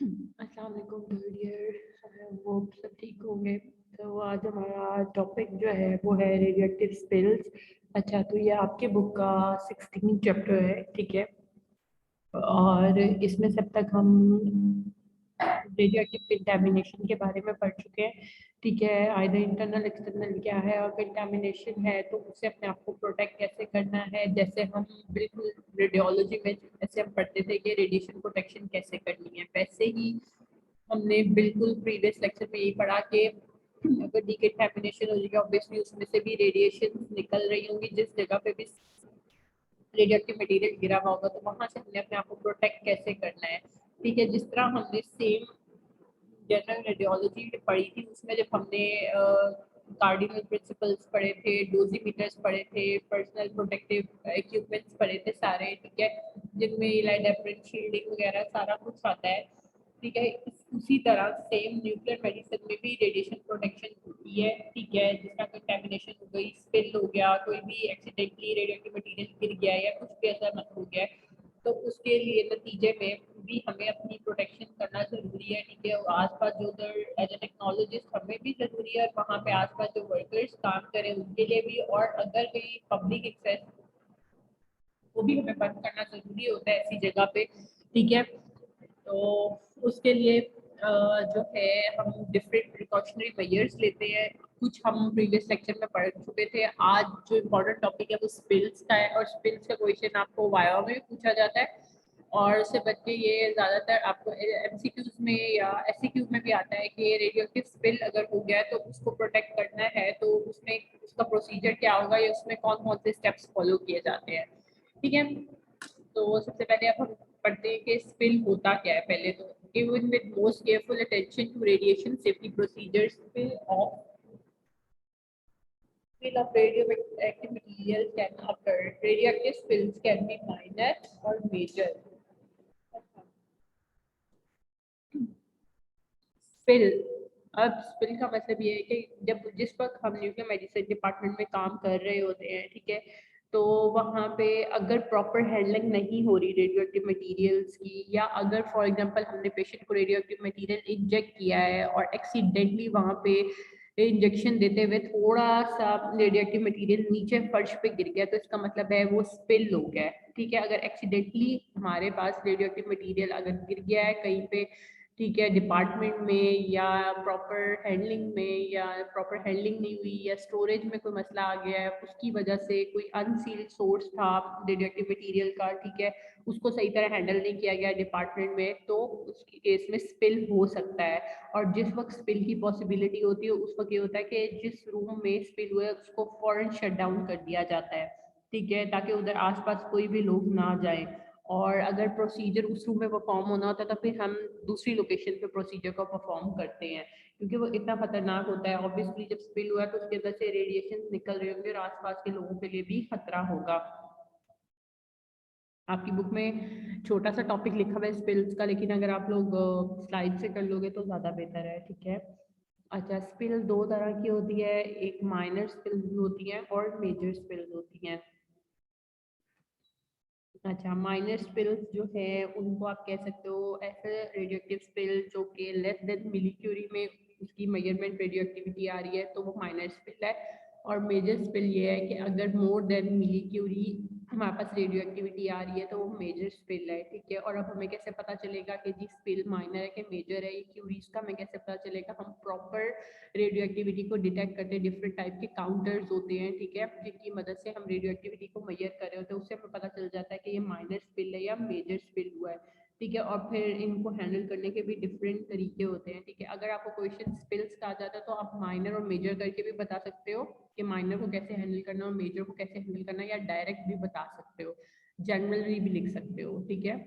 अस्सलाम वालेकुम डियर, वो सब ठीक होंगे। तो आज हमारा टॉपिक जो है वो है रेडियोएक्टिव स्पिल्स। अच्छा, तो ये आपके बुक का 16 चैप्टर है, ठीक है। और इसमें सब तक हम रेडियोएक्टिव कंटामिनेशन के बारे में पढ़ चुके हैं, ठीक है। आइदर इंटरनल एक्सटर्नल क्या है, और कंटामिनेशन है तो उससे अपने आप को प्रोटेक्ट कैसे करना है। जैसे हम बिल्कुल रेडियोलॉजी में जैसे हम पढ़ते थे कि रेडिएशन प्रोटेक्शन कैसे करनी है, वैसे ही हमने बिल्कुल प्रीवियस लेक्चर में यही पढ़ा कि अगर डिकंटामिनेशन हो जाएगी ऑब्वियसली उसमें से भी रेडिएशन निकल रही होंगी। जिस जगह पे भी रेडियोएक्टिव मटेरियल गिरा हुआ होगा तो वहां से हमने अपने आप को प्रोटेक्ट कैसे करना है, ठीक है। जिस तरह हमने सेम जनरल रेडियोलॉजी पढ़ी थी उसमें जब हमने कार्डिनल प्रिंसिपल्स पढ़े थे, डोजीमीटर्स पढ़े थे, पर्सनल प्रोटेक्टिव इक्विपमेंट्स पढ़े थे सारे, ठीक है, जिनमें इलाइडेप्रिन शील्डिंग वगैरह सारा कुछ आता है, ठीक है। उसी तरह सेम न्यूक्लियर मेडिसिन में भी रेडिएशन प्रोटेक्शन होती है, ठीक है। जिसका कंटेमिनेशन हो गई, स्पिल हो गया, कोई भी एक्सीडेंटली रेडियोएक्टिव मटेरियल गिर गया या कुछ भी ऐसा मत हो गया, तो उसके लिए नतीजे में भी हमें अपनी प्रोटेक्शन करना जरूरी है, ठीक है। आसपास जो उधर एज ए टेक्नोलॉजिस्ट हमें भी जरूरी है, और वहाँ पे आसपास जो वर्कर्स काम करें उनके लिए भी, और अगर कोई पब्लिक एक्सेस वो भी हमें बंद करना जरूरी होता है ऐसी जगह पे, ठीक है। तो उसके लिए जो है हम डिफरेंट प्रिकॉशनरी मेजर्स लेते हैं। कुछ हम प्रीवियस लेक्चर में पढ़ चुके थे। आज जो इम्पोर्टेंट टॉपिक है वो स्पिल्स का है, और स्पिल्स का क्वेश्चन आपको वाया में पूछा जाता है, और उससे बच के ये ज़्यादातर आपको एमसीक्यूज में या एससीक्यू में भी आता है कि रेडियोएक्टिव स्पिल अगर हो गया है तो उसको प्रोटेक्ट करना है, तो उसमें उसका प्रोसीजर क्या होगा या उसमें कौन कौन से स्टेप्स फॉलो किए जाते हैं, ठीक है। तो सबसे पहले अब हम पढ़ते हैं कि स्पिल होता क्या है। पहले तो even with most careful attention to radiation safety procedures, spill of radioactive material can occur. Radioactive spills can be minor or major. Spill, अब स्पिल का मतलब ये है कि जब जिस वक्त हम न्यूक्लियर मेडिसिन डिपार्टमेंट में काम कर रहे होते हैं, ठीक है, तो वहाँ पे अगर प्रॉपर हैंडलिंग नहीं हो रही रेडियोएक्टिव मटेरियल्स की, या अगर फॉर एग्जांपल हमने पेशेंट को रेडियोएक्टिव मटेरियल इंजेक्ट किया है और एक्सीडेंटली वहाँ पे इंजेक्शन देते हुए थोड़ा सा रेडियोएक्टिव मटेरियल नीचे फर्श पे गिर गया, तो इसका मतलब है वो स्पिल हो गया है, ठीक है। अगर एक्सीडेंटली हमारे पास रेडियोएक्टिव मटेरियल अगर गिर गया है कहीं पे, ठीक है, डिपार्टमेंट में, या प्रॉपर हैंडलिंग में, या प्रॉपर हैंडलिंग नहीं हुई, या स्टोरेज में कोई मसला आ गया है, उसकी वजह से कोई अनसील्ड सोर्स था रेडियोएक्टिव मटेरियल का, ठीक है, उसको सही तरह हैंडल नहीं किया गया डिपार्टमेंट में, तो उसकी केस में स्पिल हो सकता है। और जिस वक्त स्पिल की पॉसिबिलिटी होती है उस वक्त ये होता है कि जिस रूम में स्पिल हुआ है उसको फौरन शट डाउन कर दिया जाता है, ठीक है, ताकि उधर आसपास कोई भी लोग ना जाए। और अगर प्रोसीजर उस रूम में परफॉर्म होना होता है तो फिर हम दूसरी लोकेशन पे प्रोसीजर को परफॉर्म करते हैं, क्योंकि वो इतना खतरनाक होता है। ऑब्वियसली जब स्पिल हुआ है तो उसके अंदर से रेडिएशन निकल रहे होंगे और आसपास के लोगों के लिए भी खतरा होगा। आपकी बुक में छोटा सा टॉपिक लिखा हुआ है स्पिल्स का, लेकिन अगर आप लोग स्लाइड से कर लोगे तो ज़्यादा बेहतर है, ठीक है। अच्छा, स्पिल दो तरह की होती है, एक माइनर स्पिल्स होती हैं और मेजर स्पिल्स होती हैं। अच्छा, माइनर स्पिल्स जो है उनको आप कह सकते हो ऐसे रेडियोएक्टिव स्पिल जो कि लेस देन मिलीक्यूरी में उसकी मेजरमेंट रेडियोएक्टिविटी आ रही है तो वो माइनर स्पिल है। और मेजर स्पिल ये है कि अगर मोर देन मिलीक्यूरी हमारे पास रेडियोएक्टिविटी आ रही है तो वो मेजर स्पिल है, ठीक है। और अब हमें कैसे पता चलेगा कि जी स्पिल माइनर है कि मेजर है, ये क्यूरीज का हमें कैसे पता चलेगा। हम प्रॉपर रेडियो एक्टिविटी को डिटेक्ट करते हैं, डिफरेंट टाइप के काउंटर्स होते हैं, ठीक है, जिनकी मदद से हम रेडियो एक्टिविटी को मेजर कर रहे होते हैं। उससे हमें पता चल जाता है कि ये माइनर स्पिल है या मेजर स्पिल हुआ है, ठीक है। और फिर इनको हैंडल करने के भी डिफरेंट तरीके होते हैं, ठीक है। अगर आपको क्वेश्चन स्पिल्स का आ जाता है तो आप माइनर और मेजर करके भी बता सकते हो कि माइनर को कैसे हैंडल करना और मेजर को कैसे हैंडल करना, या डायरेक्ट भी बता सकते हो, जनरली भी लिख सकते हो, ठीक है।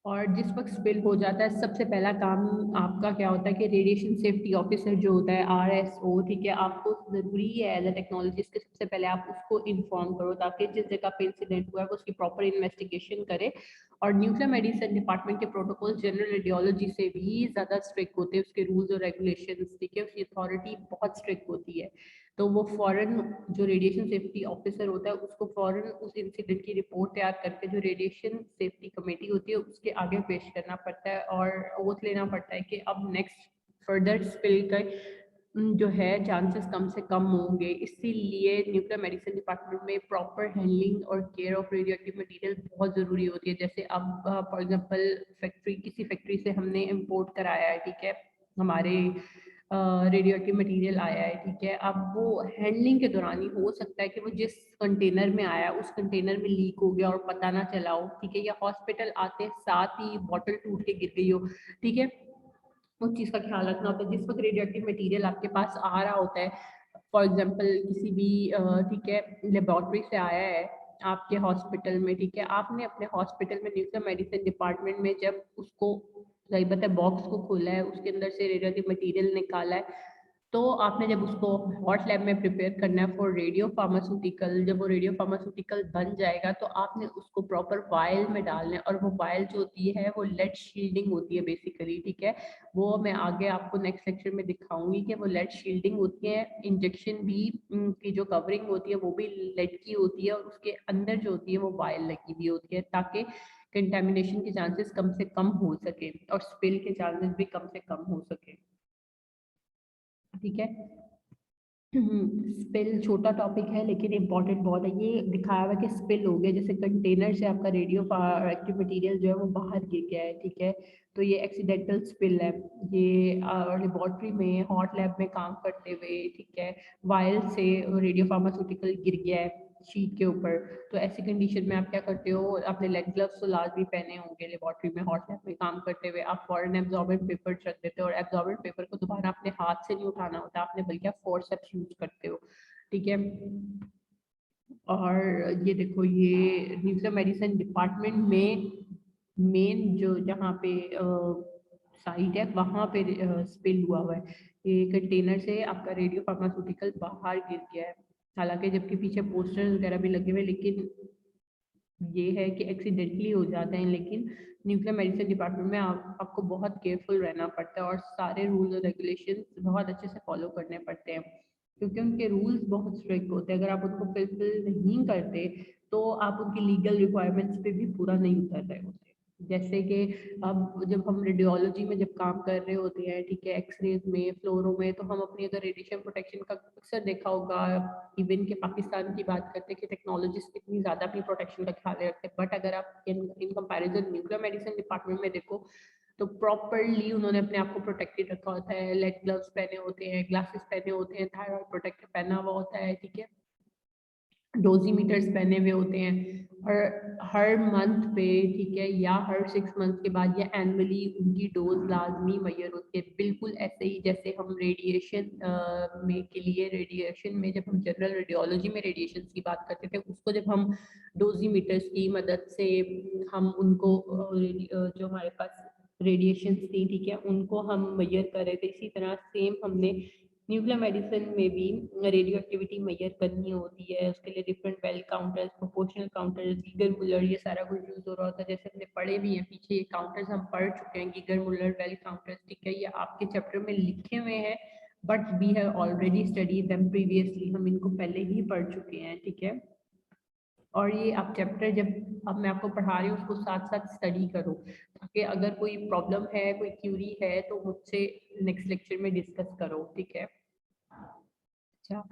और जिस वक्त स्पिल हो जाता है सबसे पहला काम आपका क्या होता है कि रेडिएशन सेफ्टी ऑफिसर जो होता है आरएसओ, ठीक है, आपको ज़रूरी है एज अ टेक्नोलॉजिस्ट के सबसे पहले आप उसको इन्फॉर्म करो ताकि जिस जगह पे इंसिडेंट हुआ है वो उसकी प्रॉपर इन्वेस्टिगेशन करे। और न्यूक्लियर मेडिसिन डिपार्टमेंट के प्रोटोकॉल जनरल रेडियोलॉजी से भी ज़्यादा स्ट्रिक्ट होते हैं, उसके रूल्स और रेगुलेशन, ठीक है, उसकी अथॉरिटी बहुत स्ट्रिक्ट होती है। तो वो फौरन जो रेडिएशन सेफ्टी ऑफिसर होता है उसको फौरन उस इंसिडेंट की रिपोर्ट तैयार करके जो रेडिएशन सेफ्टी कमेटी होती है उसके आगे पेश करना पड़ता है और ओथ लेना पड़ता है कि अब नेक्स्ट फर्दर स्पिल का जो है चांसेस कम से कम होंगे। इसीलिए न्यूक्लियर मेडिसिन डिपार्टमेंट में प्रॉपर हैंडलिंग और care of radio active material बहुत ज़रूरी होती है। जैसे अब फॉर एग्जांपल किसी फैक्ट्री से हमने इम्पोर्ट कराया है, ठीक है, हमारे रेडियो एक्टिव मटीरियल आया है, ठीक है, अब वो हैंडलिंग के दौरान ही हो सकता है कि वो जिस कंटेनर में आया उस कंटेनर में लीक हो गया और पता ना चला हो, ठीक है, या हॉस्पिटल आते साथ ही बॉटल टूट के गिर गई हो, ठीक है, उस चीज़ का ख्याल रखना होता है। जिस वक्त रेडियो एक्टिव मटीरियल आपके पास आ रहा होता है, फॉर एग्जांपल किसी भी ठीक है लेबोरेटरी से आया है आपके हॉस्पिटल में, ठीक है, आपने अपने हॉस्पिटल में न्यूक्लियर मेडिसिन डिपार्टमेंट में जब उसको सही बता बॉक्स को खोला है, उसके अंदर से रेडियो एक्टिव मटीरियल निकाला है, तो आपने जब उसको हॉट लैब में प्रिपेयर करना है फॉर रेडियो फार्मास्यूटिकल, जब वो रेडियो फार्मास्यूटिकल बन जाएगा तो आपने उसको प्रॉपर वायल में डालना है और वो वायल जो होती है वो लेड शील्डिंग होती है बेसिकली, ठीक है, वो मैं आगे आपको नेक्स्ट लेक्चर में दिखाऊंगी कि वो लेड शील्डिंग होती है। इंजेक्शन भी की जो कवरिंग होती है वो भी लेड की होती है और उसके अंदर जो होती है वो वायल लगी हुई होती है ताकि कंटेमिनेशन के चांसेस कम से कम हो सके और स्पिल के चांसेस भी कम से कम हो सके, ठीक है। स्पिल छोटा टॉपिक है लेकिन इम्पोर्टेंट बहुत है। ये दिखाया हुआ है कि स्पिल हो गया, जैसे कंटेनर से आपका रेडियो एक्टिव मटेरियल जो है वो बाहर गिर गया है, ठीक है, तो ये एक्सीडेंटल स्पिल है। ये लेबोरेटरी में हॉट लैब में काम करते हुए, ठीक है, वायल से रेडियो फार्मास्यूटिकल गिर गया है शीट के ऊपर, तो ऐसी कंडीशन में आप क्या करते हो, आपने लेग ग्लव्स तो लाजमी पहने होंगे लेबोरेटरी में हॉट लैब में काम करते हुए, आप फॉरन एब्जॉर्बेंट पेपर रख देते हो और एब्जॉर्बेंट पेपर को दोबारा अपने हाथ से नहीं उठाना होता, आपने बल्कि आप फोर्सेप्स यूज करते हो, ठीक है। और ये देखो ये न्यूक्लियर मेडिसिन डिपार्टमेंट में मेन जो जहाँ पे साइट है वहाँ पे स्पिल हुआ है, ये कंटेनर से आपका रेडियो फार्मास्यूटिकल बाहर गिर गया है, हालांकि जबकि पीछे पोस्टर्स वगैरह भी लगे हुए, लेकिन ये है कि एक्सीडेंटली हो जाते हैं। लेकिन न्यूक्लियर मेडिसिन डिपार्टमेंट में आपको बहुत केयरफुल रहना पड़ता है और सारे रूल्स और रेगुलेशंस बहुत अच्छे से फॉलो करने पड़ते हैं क्योंकि उनके रूल्स बहुत स्ट्रिक्ट होते हैं। अगर आप उनको फुलफिल नहीं करते तो आप उनकी लीगल रिक्वायरमेंट्स पे भी पूरा नहीं उतर रहे होते। जैसे कि अब जब हम रेडियोलॉजी में जब काम कर रहे होते हैं, ठीक है, एक्सरेज में, फ्लोरो में, तो हम अपनी अगर रेडिएशन प्रोटेक्शन का अक्सर देखा होगा, इवन के पाकिस्तान की बात करते हैं कि टेक्नोलॉजिस्ट कितनी ज़्यादा अपनी प्रोटेक्शन का ख्याल रखते हैं, बट अगर आप in comparison nuclear medicine department में देखो तो प्रॉपरली उन्होंने अपने आप को प्रोटेक्टेड रखा होता है, लेड ग्लव्स पहने होते हैं, ग्लासेस पहने होते हैं, थायराइड प्रोटेक्टर पहना हुआ होता है, ठीक है, डोजीमीटर्स पहने हुए होते हैं और हर मंथ पे, ठीक है, या हर 6 मंथ के बाद या एनुअली उनकी डोज लाजमी मैयर होती है, बिल्कुल ऐसे ही जैसे हम रेडिएशन में के लिए रेडिएशन में जब हम जनरल रेडियोलॉजी में रेडिएशन की बात करते थे उसको जब हम डोजीमीटर्स की मदद से हम उनको जो हमारे पास रेडिएशन थी, ठीक है, उनको हम मैयर कर रहे थे, इसी तरह सेम हमने न्यूक्लियर मेडिसिन में भी रेडियो एक्टिविटी मेजर करनी होती है। उसके लिए different well counters, proportional counters, Geiger Muller, ये सारा कुछ यूज हो रहा होता है। जैसे हमने पढ़े भी हैं पीछे, ये काउंटर्स हम पढ़ चुके हैं, गीगर मुलर वेल काउंटर्स, ठीक है, ये आपके चैप्टर में लिखे हुए हैं but we have already study them previously, हम इनको पहले ही पढ़ चुके हैं, ठीक है। और ये आप चैप्टर जब अब मैं आपको पढ़ा रही हूँ उसको साथ साथ स्टडी करो ताकि अगर कोई प्रॉब्लम है, कोई क्यूरी है तो मुझसे नेक्स्ट लेक्चर में डिस्कस करो, ठीक है। अच्छा,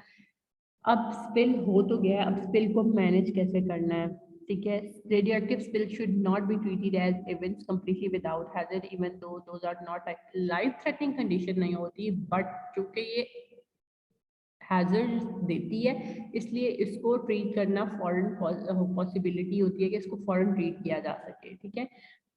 अब स्पिल हो तो गया, अब स्पिल को मैनेज कैसे करना है, ठीक है। Radioactive spill should not be treated as events completely without hazard even though those are not life threatening condition नहीं होती, बट क्योंकि ये हैजर्ड देती है इसलिए इसको ट्रीट करना फॉरन पॉसिबिलिटी होती है कि इसको फॉरन ट्रीट किया जा सके, ठीक है।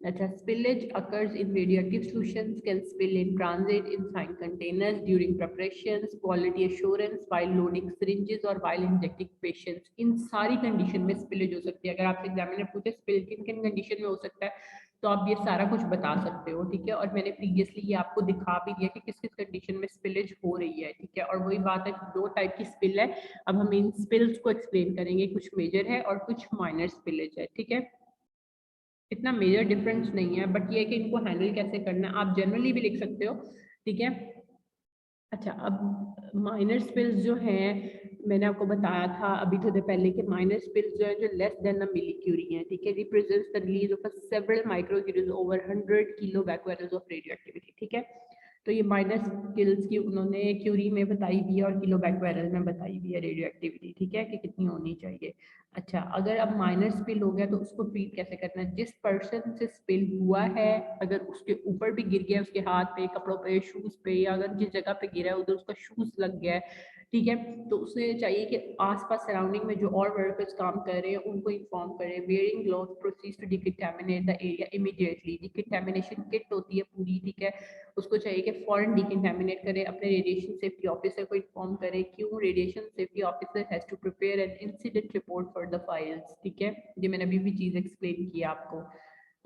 अच्छा, spillage occurs in radioactive solutions, can spill in transit, in fine containers, during preparations, quality assurance, while loading syringes और while injecting patients, इन सारी कंडीशन में स्पिलेज हो सकती है। अगर आपसे एग्जामिनर पूछे स्पिल किन किन कंडीशन में हो सकता है तो आप ये सारा कुछ बता सकते हो, ठीक है। और मैंने प्रीवियसली ये आपको दिखा भी दिया कि किस किस कंडीशन में स्पिलेज हो रही है, ठीक है। और वही बात है, दो टाइप की स्पिल है। अब हम इन स्पिल्स को एक्सप्लेन करेंगे, कुछ मेजर है और कुछ माइनर स्पिलेज है, ठीक है। इतना मेजर डिफरेंस नहीं है बट ये है कि इनको हैंडल कैसे करना है, आप जनरली भी लिख सकते हो, ठीक है। अच्छा, अब माइनर स्पिल्स जो हैं, मैंने आपको बताया था अभी थोड़ी देर पहले कि माइनर स्पिल्स जो है जो less than a millicurie हैं, ठीक है, represents the release of several microcuries over 100 kilobecquerels of radioactivity, ठीक है। तो ये माइनर स्पिल्स की उन्होंने क्यूरी में बताई हुई है और किलो बैक्वायरल में बताई हुई है रेडियो एक्टिविटी, ठीक है, कि कितनी होनी चाहिए। अच्छा, अगर अब माइनर स्पिल हो गया तो उसको ट्रीट कैसे करना है? जिस पर्सन से स्पिल हुआ है, अगर उसके ऊपर भी गिर गया, उसके हाथ पे, कपड़ों पे, शूज पे, या अगर जिस जगह पे गिरा है उधर उसका शूज लग गया है, ठीक है, तो उसे चाहिए कि आसपास सराउंडिंग में जो और वर्कर्स काम कर रहे हैं उनको इन्फॉर्म करें। Wearing gloves proceed to decontaminate the area immediately. Decontamination kit होती है पूरी, ठीक है, उसको चाहिए कि फॉरन डिकंटामिनेट करे, अपने रेडिएशन सेफ्टी ऑफिसर को इन्फॉर्म करे। क्यों? Radiation safety officer has to prepare an incident report for the files, ठीक है, ये मैंने अभी भी चीज एक्सप्लेन की आपको।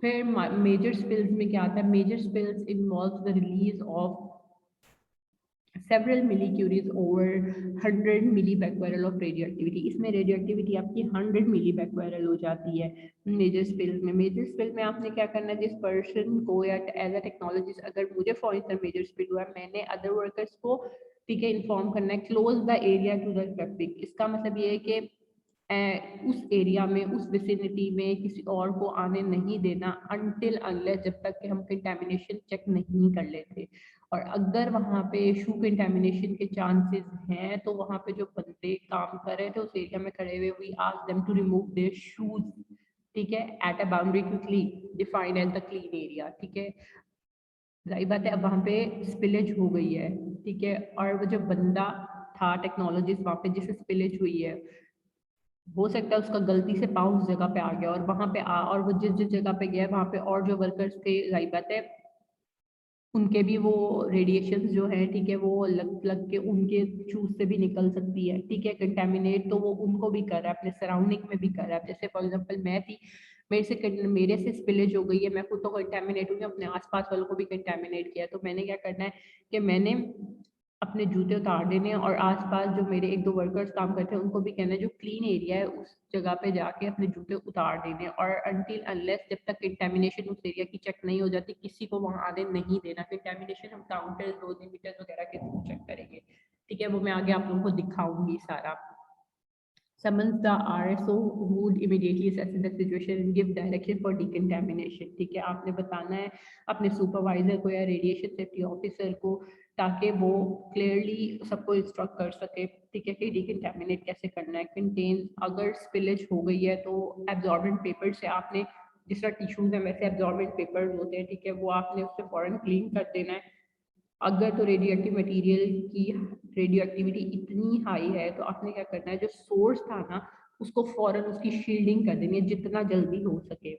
फिर मेजर स्पिल्स में क्या आता है? Major spills involve the release of several millicuries over 100 millibecquerel of radioactivity। इसमें रेडियोएक्टिविटी आपकी 100 millibecquerel हो जाती है मेजर स्पिल में। मेजर स्पिल में आपने क्या करना है? जिस पर्सन को या एज अ टेक्नोलॉजिस्ट, अगर मुझे फॉर इंस्टेंस मेजर स्पिल हुआ है, मैंने अदर वर्कर्स को, ठीक है, इन्फॉर्म करना है। Close the area to the traffic, इसका मतलब ये है कि उस एरिया में, उस विसिनिटी में किसी और को आने नहीं देना अनटिल अनलेस, जब तक कि हम कंटेमिनेशन चेक नहीं कर लेते। और अगर वहाँ पे शू कंटेमिनेशन के चांसेस हैं तो वहाँ पे जो बंदे काम कर रहे थे उस एरिया में खड़े हुए, we ask them to remove their shoes, ठीक है, at a boundary quickly defined as the clean area, ठीक है। जाहिर बात है अब वहाँ पे स्पिलेज हो गई है, ठीक है, और वो जो बंदा था टेक्नोलॉजिस्ट वहाँ पे जिसे स्पिलेज हुई है, हो सकता है उसका गलती से पाँव उस जगह पे आ गया और वहाँ पे और वो जिस जिस जगह पे गया वहाँ पे और जो वर्कर्स थे, जाहिर बात है उनके भी वो रेडिएशन जो है, ठीक है, वो लग लग के उनके चूज से भी निकल सकती है, ठीक है, कंटेमिनेट तो वो उनको भी कर रहा है, अपने सराउंडिंग में भी कर रहा है। जैसे फॉर एग्जांपल मैं थी, मेरे से स्पिलेज हो गई है, मैं खुद तो कंटेमिनेट हूँ, अपने आसपास वालों को भी कंटेमिनेट किया, तो मैंने क्या करना है कि मैंने अपने जूते उतार देने और आसपास जो मेरे एक दो वर्कर्स काम करते हैं उनको भी कहना है जो क्लीन एरिया है उस जगह पे जाके अपने जूते उतार देने, और अनटिल अनलेस जब तक कंटेमिनेशन उस एरिया की चेक नहीं हो जाती किसी को वहां आने नहीं देना। कंटेमिनेशन हम काउंटर, डोजीमीटर वगैरह के थ्रू चेक करेंगे, ठीक है, वो मैं आगे आप लोगों को दिखाऊंगी सारा। summons the RSO who would immediately assess the situation and give direction for decontamination, ठीक है, आपने बताना है अपने सुपरवाइजर को या रेडिएशन सेफ्टी ऑफिसर को, ताकि वो क्लियरली सबको इंस्ट्रक्ट कर सके, ठीक है, कि डिकंटामिनेट कैसे करना है। कंटेन, अगर स्पिलेज हो गई है तो एब्जॉर्बेंट पेपर से आपने, जिस तरह टिश्यूज है वैसे एब्जॉर्बेंट पेपर होते हैं, ठीक है, वो आपने उससे फौरन क्लीन कर देना है। अगर तो रेडियो एक्टिव मटेरियल की रेडियो एक्टिविटी इतनी हाई है तो आपने क्या करना है, जो सोर्स था ना उसको फौरन उसकी शील्डिंग कर देनी है जितना जल्दी हो सके,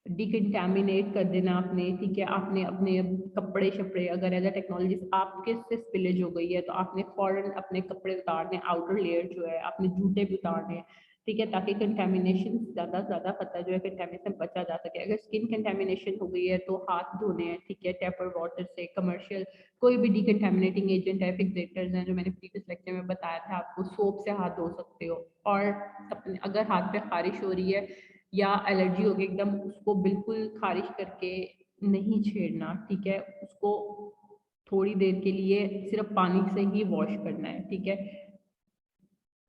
डिकंटामिनेट कर देना आपने, ठीक है। आपने अपने कपड़े शपड़े, अगर एज अ टेक्नोलॉजिस्ट आपके से स्पिलेज हो गई है तो आपने फौरन अपने कपड़े उतारने, आउटर लेयर जो है, अपने जूते भी उतारने हैं, ठीक है, ताकि कंटेमिनेशन ज़्यादा से ज़्यादा खतरा जो है कंटेमिनेशन बचा जा सके। अगर स्किन कंटेमिनेशन हो गई है तो हाथ धोने हैं, ठीक है, टैपर वाटर से, कमर्शियल कोई भी डिकंटेमिनेटिंग एजेंट है, फिक्सेटर्स हैं जो मैंने प्रीवियस लेक्चर में बताया था आपको, सोप से हाथ धो सकते हो। और अपने अगर हाथ पे खारिश हो रही है या एलर्जी हो गई एकदम, उसको बिल्कुल खारिश करके नहीं छेड़ना, ठीक है, उसको थोड़ी देर के लिए सिर्फ पानी से ही वॉश करना है, ठीक है।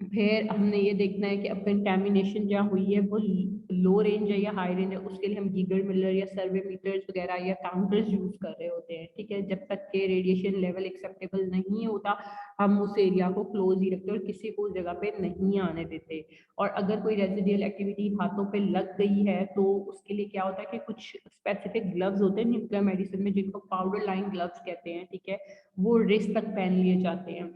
फिर हमने ये देखना है कि अब कंटेमिनेशन जहाँ हुई है वो लो रेंज है या हाई रेंज है, उसके लिए हम गीगर मिलर या सर्वे मीटर्स वगैरह या काउंटर्स यूज कर रहे होते हैं, ठीक है। जब तक के रेडिएशन लेवल एक्सेप्टेबल नहीं होता हम उस एरिया को क्लोज ही रखते हैं और किसी को उस जगह पे नहीं आने देते। और अगर कोई रेजिडियल एक्टिविटी हाथों पे लग गई है तो उसके लिए क्या होता है कि कुछ स्पेसिफिक ग्लव्स होते हैं न्यूक्लियर मेडिसिन में जिनको पाउडर लाइन ग्लव्स कहते हैं, ठीक है, वो रिस्ट तक पहन लिए जाते हैं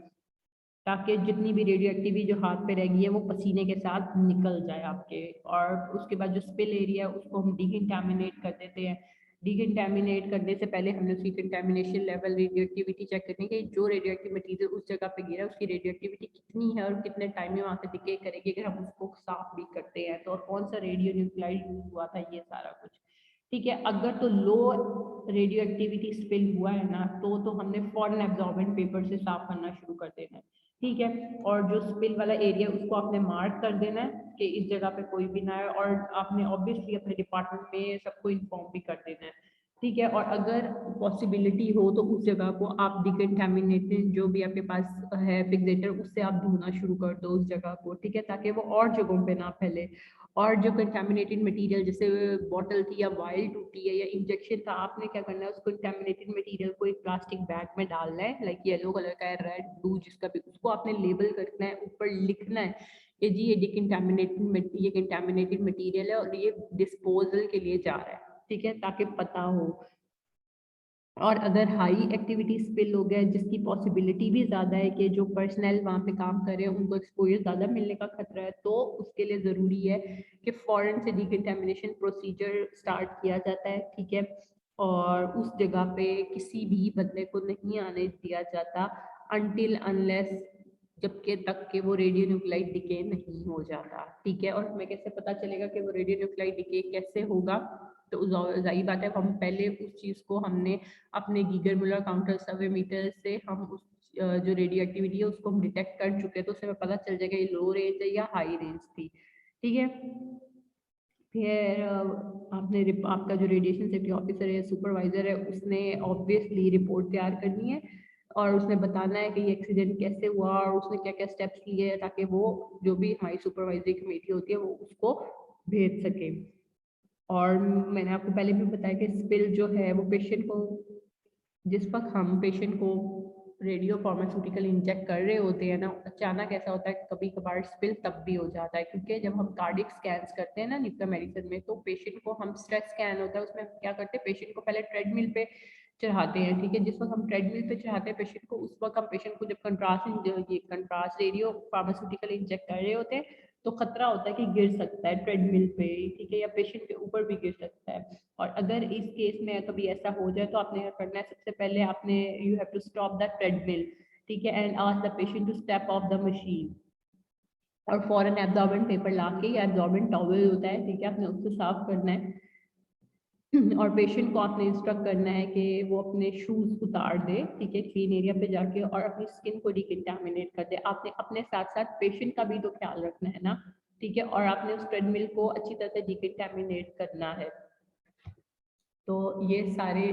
ताकि जितनी भी रेडियो एक्टिविटी जो हाथ पे रहेगी है वो पसीने के साथ निकल जाए आपके। और उसके बाद जो स्पिल एरिया है उसको हम डिकंटामिनेट कर देते हैं। डिकंटामिनेट करने से पहले हमने उसकी contamination level, radioactivity check करनी है कि जो रेडियो एक्टिव मटीरियल उस जगह पे गिरा है उसकी रेडियो एक्टिविटी कितनी है और कितने टाइम में वहाँ से डिके करेगी अगर हम उसको साफ भी करते हैं तो, और कौन सा रेडियो न्यूक्लाइड यूज हुआ था, ये सारा कुछ, ठीक है। अगर तो लो रेडियो एक्टिविटी स्पिल हुआ है ना तो हमने फॉरन एब्जॉर्बेंट पेपर से साफ करना शुरू कर देना है, ठीक है। और जो स्पिल वाला एरिया उसको आपने मार्क कर देना है कि इस जगह पे कोई भी ना है, और आपने ऑब्वियसली अपने डिपार्टमेंट में सबको इन्फॉर्म भी कर देना है। ठीक है। और अगर पॉसिबिलिटी हो तो उस जगह को आप डिकंटामिनेटेड जो भी आपके पास है फिक्सेटर, उससे आप धोना शुरू कर दो उस जगह को, ठीक है, ताकि वो और जगहों पे ना फैले। और जो कंटामिनेटेड मटेरियल जैसे बॉटल थी या वायल टूटी है या इंजेक्शन था, आपने क्या करना है, उस कंटामिनेटेड मटेरियल को एक प्लास्टिक बैग में डालना है, लाइक येलो कलर का है, रेड ब्लू जिसका भी, उसको आपने लेबल करना है, ऊपर लिखना है कि जी ये कंटामिनेटेड मटेरियल है और ये डिस्पोजल के लिए जा रहा है, ठीक है, ताकि पता हो। और अगर हाई एक्टिविटी स्पिल हो गया जिसकी पॉसिबिलिटी भी ज़्यादा है कि जो पर्सनल वहाँ पे काम कर रहे हैं उनको एक्सपोजर ज़्यादा मिलने का खतरा है, तो उसके लिए ज़रूरी है कि फ़ौरन से डिकंटामिनेशन प्रोसीजर स्टार्ट किया जाता है, ठीक है। और उस जगह पे किसी भी बंदे को नहीं आने दिया जाता अनटिल अनलेस जबकि तक के वो रेडियो न्यूक्लाइड डिके नहीं हो जाता, ठीक है। और हमें कैसे पता चलेगा कि वो रेडियो न्यूक्लाइड डिके कैसे होगा, तो जाहिर बात है हम पहले उस चीज़ को हमने अपने गीगर मुलर काउंटर सर्वे मीटर से हम उस जो रेडियो एक्टिविटी है उसको हम डिटेक्ट कर चुके हैं, तो उससे हमें पता चल जाएगा ये लो रेंज है या हाई रेंज थी, ठीक है। फिर आपका जो रेडिएशन सेफ्टी ऑफिसर है, सुपरवाइजर है, उसने ऑब्वियसली रिपोर्ट तैयार करनी है और उसने बताना है कि ये एक्सीडेंट कैसे हुआ और उसने क्या क्या स्टेप्स लिए हैं, ताकि वो जो भी हमारी सुपरवाइजरी कमेटी होती है वो उसको भेज सके। और मैंने आपको पहले भी बताया कि स्पिल जो है वो पेशेंट को, जिस वक्त हम पेशेंट को रेडियो फार्मास्यूटिकल इंजेक्ट कर रहे होते हैं ना, अचानक ऐसा होता है कभी कभार स्पिल तब भी हो जाता है, क्योंकि जब हम कार्डियक स्कैन्स करते हैं ना न्यूक्लियर मेडिसिन में, तो पेशेंट को हम स्ट्रेस स्कैन होता है उसमें हम क्या करते हैं, पेशेंट को पहले ट्रेडमिल पे चढ़ाते हैं, ठीक है। जिस वक्त हम ट्रेडमिल पे चढ़ाते हैं पेशेंट को, उस वक्त हम पेशेंट को जब कंट्रास्ट रेडियो फार्मास्यूटिकल इंजेक्ट कर रहे होते हैं, तो खतरा होता है कि गिर सकता है ट्रेडमिल पे, ठीक है, या पेशेंट के ऊपर भी गिर सकता है। और अगर इस केस में कभी ऐसा हो जाए तो आपने क्या करना है, सबसे पहले आपने you have to stop the treadmill, ठीक है, and ask the patient to step off the machine. और फॉरन एब्जॉर्बेंट पेपर लाके या एब्जॉर्बेंट टॉवल होता है, ठीक है, आपने उससे साफ करना है। और पेशेंट को आपने इंस्ट्रक्ट करना है कि वो अपने शूज उतार दे, ठीक है, क्लीन एरिया पे जाके, और अपनी स्किन को डिकंटामिनेट कर दे। आपने अपने साथ साथ पेशेंट का भी तो ख्याल रखना है ना, ठीक है। और आपने उस ट्रेडमिल को अच्छी तरह से डिकंटामिनेट करना है। तो ये सारे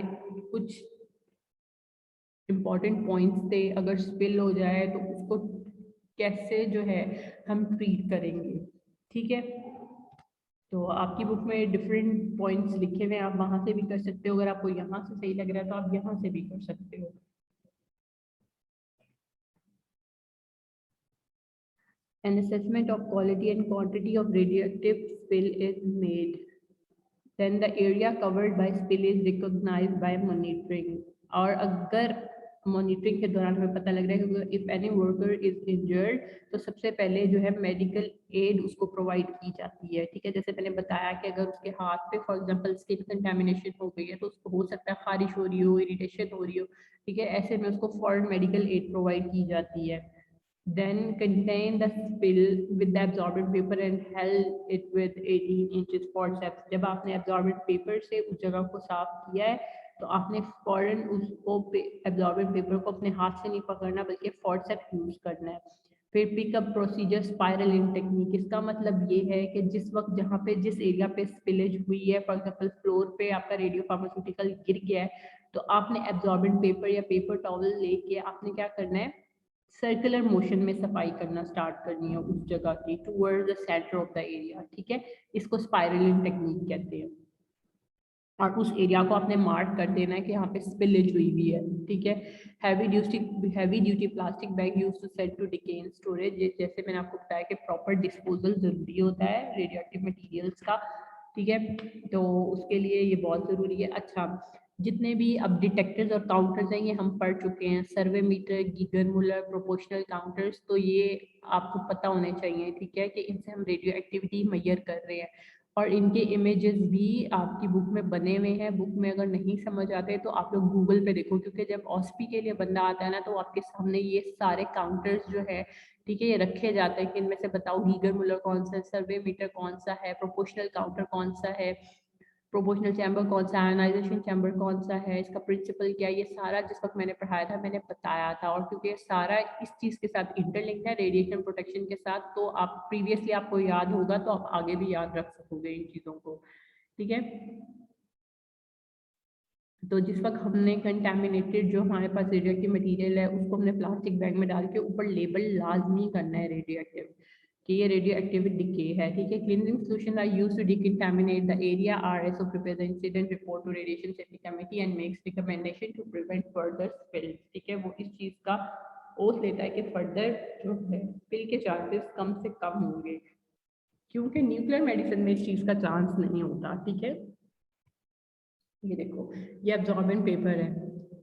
कुछ इम्पॉर्टेंट पॉइंट्स थे। अगर स्पिल हो जाए तो उसको कैसे जो है हम ट्रीट करेंगे, ठीक है। तो आपकी बुक में डिफरेंट पॉइंट्स लिखे हुए हैं, आप वहां से भी कर सकते हो, अगर आपको यहाँ से सही लग रहा है तो आप यहाँ से भी कर सकते हो। An assessment of quality and quantity of radioactive spill is made. Then the area covered by spill is recognized by monitoring. और अगर मॉनिटरिंग के दौरान हमें पता लग रहा है कि if any worker is injured, तो सबसे पहले जो है मेडिकल एड उसको प्रोवाइड की जाती है, ठीक है। जैसे मैंने बताया कि अगर उसके हाथ पे फॉर एग्जांपल स्किन कंटेमिनेशन हो गई है तो उसको हो सकता है खारिश हो रही हो, इरिटेशन हो रही हो, ठीक है, ऐसे में उसको फॉरन मेडिकल एड प्रोवाइड की जाती है। Then contain the spill with the absorbent paper and held it with 18 inches forceps. जब आपने absorbent paper से उस जगह को साफ किया है तो आपने फौरन उसको absorbent paper को अपने हाथ से नहीं पकड़ना बल्कि forceps यूज करना है। फिर पिकअप प्रोसीजर स्पाइरल इन टेक्निक, इसका मतलब ये है कि जिस वक्त जहाँ पे जिस एरिया पे स्पिलेज हुई है, फॉर एग्जाम्पल फ्लोर पे आपका रेडियो फार्मास्यूटिकल गिर गया है, तो आपने एब्जॉर्बेंट पेपर या पेपर टॉवल लेके आपने क्या करना है, सर्कुलर मोशन में सफाई करना स्टार्ट करनी है उस जगह की toward the centre of the area, ठीक है। इसको स्पाइरलिंग टेक्निक कहते हैं। और उस एरिया को आपने मार्क कर देना है कि यहाँ पे स्पिलेज हुई हुई है, ठीक है। Heavy duty plastic bag use to set to decay in storage, जैसे मैंने आपको बताया कि प्रॉपर डिस्पोजल जरूरी होता है रेडियोएक्टिव मटेरियल्स का, ठीक है। तो उसके लिए ये बहुत जरूरी है। अच्छा, जितने भी अब डिटेक्टर्स और काउंटर्स हैं ये हम पढ़ चुके हैं, survey meter, Geiger Muller, proportional counters, तो ये आपको पता होने चाहिए, ठीक है, कि इनसे हम रेडियो एक्टिविटी मेजर कर रहे हैं। और इनके इमेजेस भी आपकी बुक में बने हुए हैं। बुक में अगर नहीं समझ आते तो आप लोग गूगल पे देखो, क्योंकि जब ऑस्पी के लिए बंदा आता है ना तो आपके सामने ये सारे काउंटर्स जो है, ठीक है, ये रखे जाते हैं कि इनमें से बताओ गीगर मुलर कौन सा है, सर्वे मीटर कौन सा है, प्रोपोर्शनल काउंटर कौन सा है, प्रोपोर्शनल चैम्बर कौन सा, आयनाइजेशन चैम्बर कौन सा है, इसका प्रिंसिपल क्या है, ये सारा जिस वक्त मैंने पढ़ाया था मैंने बताया था। और क्योंकि ये सारा इस चीज़ के साथ इंटरलिंक्ड है, रेडिएशन प्रोटेक्शन के साथ, तो आप प्रीवियसली आपको याद होगा तो आप आगे भी याद रख सकोगे इन चीज़ों को, ठीक है। तो जिस वक्त हमने कंटेमिनेटेड जो हमारे पास रेडियो एक्टिव मटीरियल है उसको हमने प्लास्टिक बैग में डाल के ऊपर लेबल लाजमी करना है रेडियो एक्टिव कि ये रेडियो एक्टिव डिके है, ठीक है। Cleaning solution are used to decontaminate the area. RSO prepare the incident report to radiation safety committee and makes recommendation to prevent further spill, ठीक है। वो इस चीज का ओथ लेता है कि फर्दर जो है स्पिल के चांसेस कम से कम होंगे, क्योंकि न्यूक्लियर मेडिसिन में इस चीज का चांस नहीं होता, ठीक है। ये देखो, ये एब्जॉर्बेंट पेपर है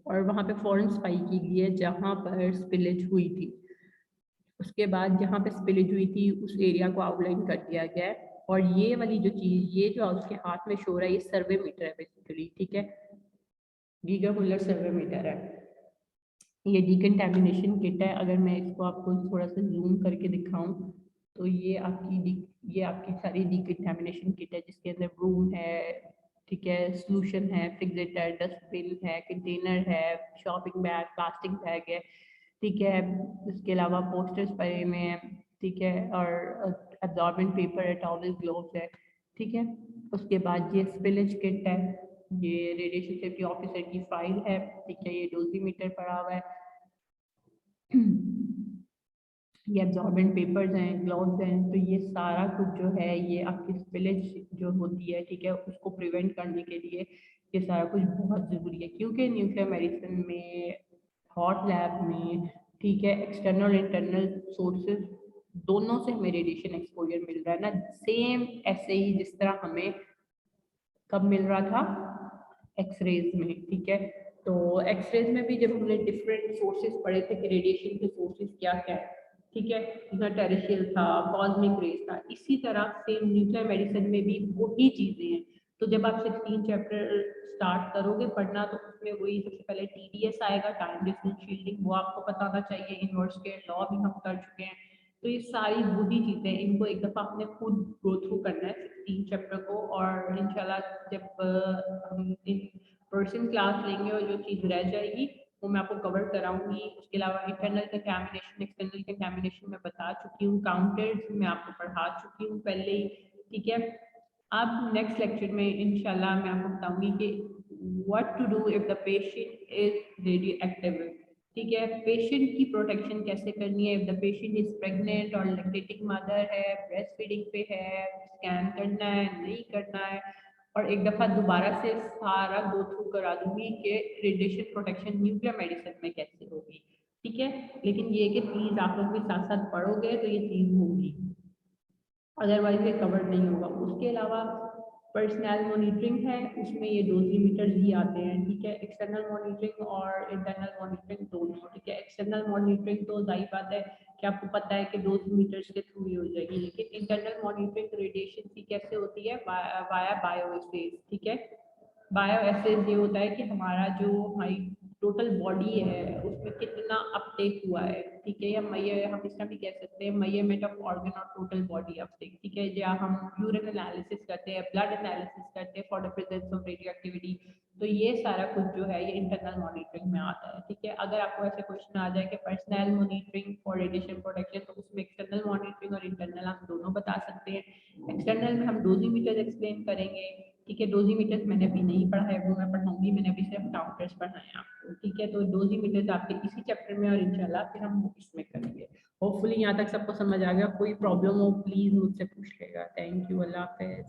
और वहाँ पे फॉरेन स्पाई की गई है जहाँ पर स्पिलेज हुई थी। उसके बाद जहाँ पे स्पिलेज हुई थी उस एरिया को आउटलाइन कर दिया गया है। और ये वाली जो चीज़, ये जो उसके हाथ में शो रहा है, ये सर्वे मीटर है बेसिकली, ठीक है। गीगा मुलर सर्वे मीटर है। ये डिकंटेमिनेशन किट है। अगर मैं इसको आपको थोड़ा सा जूम करके दिखाऊं तो ये आपकी सारी डिकंटेमिनेशन किट है जिसके अंदर ब्रूम है, ठीक है, सॉल्यूशन है, फिक्सेटर, डस्टबिन है, कंटेनर है, शॉपिंग बैग, प्लास्टिक बैग है, ठीक है। इसके अलावा पोस्टर्स पड़े हुए हैं, ठीक है, और एब्जॉर्बेंट पेपर है, टॉवल, ग्लोव्स है, ठीक है। उसके बाद ये स्पिलेज किट है, ये रेडिएशन सेफ्टी ऑफिसर की फाइल है, ठीक है। ये डोजीमीटर पड़ा हुआ है, ये एब्जॉर्बेंट पेपर्स हैं, ग्लव्स हैं। तो ये सारा कुछ जो है ये आपकी स्पिलेज जो होती है, ठीक है, उसको प्रिवेंट करने के लिए ये सारा कुछ बहुत ज़रूरी है, क्योंकि न्यूक्लियर मेडिसिन में, हॉट लैब में, ठीक है, एक्सटर्नल और इंटरनल सोर्सेज दोनों से हमें रेडिएशन एक्सपोजर मिल रहा है ना, सेम ऐसे ही जिस तरह हमें कब मिल रहा था, एक्सरेज में, ठीक है। तो एक्सरेज में भी जब हमने डिफरेंट सोर्सेज पढ़े थे कि रेडिएशन के सोर्सेज क्या क्या है, ठीक है, इसमें टेरेशियल था, कॉस्मिक रेज था, इसी तरह सेम न्यूक्लियर मेडिसिन में भी वही चीजें हैं। तो जब आप 16 चैप्टर स्टार्ट करोगे पढ़ना तो उसमें वही सबसे पहले TDS आएगा, टाइम डिफरेंस शील्डिंग, वो आपको पता होना चाहिए, इनवर्स के लॉ भी हम कर चुके हैं। तो ये सारी वही चीजें, इनको एक दफा आपने खुद गो थ्रू करना है 16 चैप्टर को, और इंशाल्लाह जब हम इन पर्सन क्लास लेंगे और जो चीज़ रह जाएगी वो मैं आपको कवर कराऊंगी। उसके अलावा इंटरनल कंटैमिनेशन, एक्सटर्नल कंटैमिनेशन मैं बता चुकी हूँ, काउंटर्स मैं आपको पढ़ा चुकी हूँ पहले ही, ठीक है। अब नेक्स्ट लेक्चर में इंशाल्लाह मैं आपको बताऊंगी कि what to do if the patient is radioactive, ठीक है। पेशेंट की प्रोटेक्शन कैसे करनी है, if the patient is pregnant और लैक्टेटिंग मदर है, ब्रेस्ट फीडिंग पे है, स्कैन करना है नहीं करना है, और एक दफ़ा दोबारा से सारा गो थ्रू करा दूंगी कि रेडिएशन प्रोटेक्शन न्यूक्लियर मेडिसिन में कैसे होगी, ठीक है। लेकिन ये कि प्लीज़ आप लोग भी साथ साथ पढ़ोगे तो ये चीज़ होगी, अदरवाइज ये कवर नहीं होगा। उसके अलावा पर्सनल मॉनिटरिंग है, उसमें ये डोजीमीटर्स भी आते हैं, ठीक है। एक्सटर्नल मॉनिटरिंग और इंटरनल मॉनिटरिंग दोनों, ठीक है। एक्सटर्नल मॉनिटरिंग तो जाहिर बात है कि आपको पता है कि डोजीमीटर्स के थ्रू ही हो जाएगी, लेकिन इंटरनल मॉनिटरिंग रेडिएशन की कैसे होती है, वाया बायोएसेज, ठीक है। बायोएसेज ये होता है कि हमारा जो हमारी टोटल बॉडी है उसमें कितना अपटेक हुआ है, ठीक है, या हम इस तरह भी कह सकते हैं मेजरमेंट ऑफ ऑर्गन और टोटल बॉडी अपटेक, ठीक है। जहाँ हम यूरिन एनालिसिस करते हैं, ब्लड एनालिसिस करते हैं for the presence of radio activity, तो ये सारा कुछ जो है ये इंटरनल मॉनिटरिंग में आता है, ठीक है। अगर आपको ऐसे क्वेश्चन आ जाए कि personal monitoring for radiation protection, तो उसमें एक्सटर्नल मॉनिटरिंग और इंटरनल हम दोनों बता सकते हैं। एक्सटर्नल में हम डोजीमीटर एक्सप्लेन करेंगे, ठीक है। डोजीमीटर्स मैंने अभी नहीं पढ़ा है, वो मैं पढ़ाऊंगी, मैंने अभी सिर्फ काउंटर्स पढ़ाए हैं आपको, ठीक है। तो डोजीमीटर्स आपके इसी चैप्टर में और इंशाल्लाह फिर हम इसमें करेंगे। होपफुली यहाँ तक सबको समझ आ गया। कोई प्रॉब्लम हो प्लीज मुझसे पूछ लेगा। Thank you, Allah Hafiz.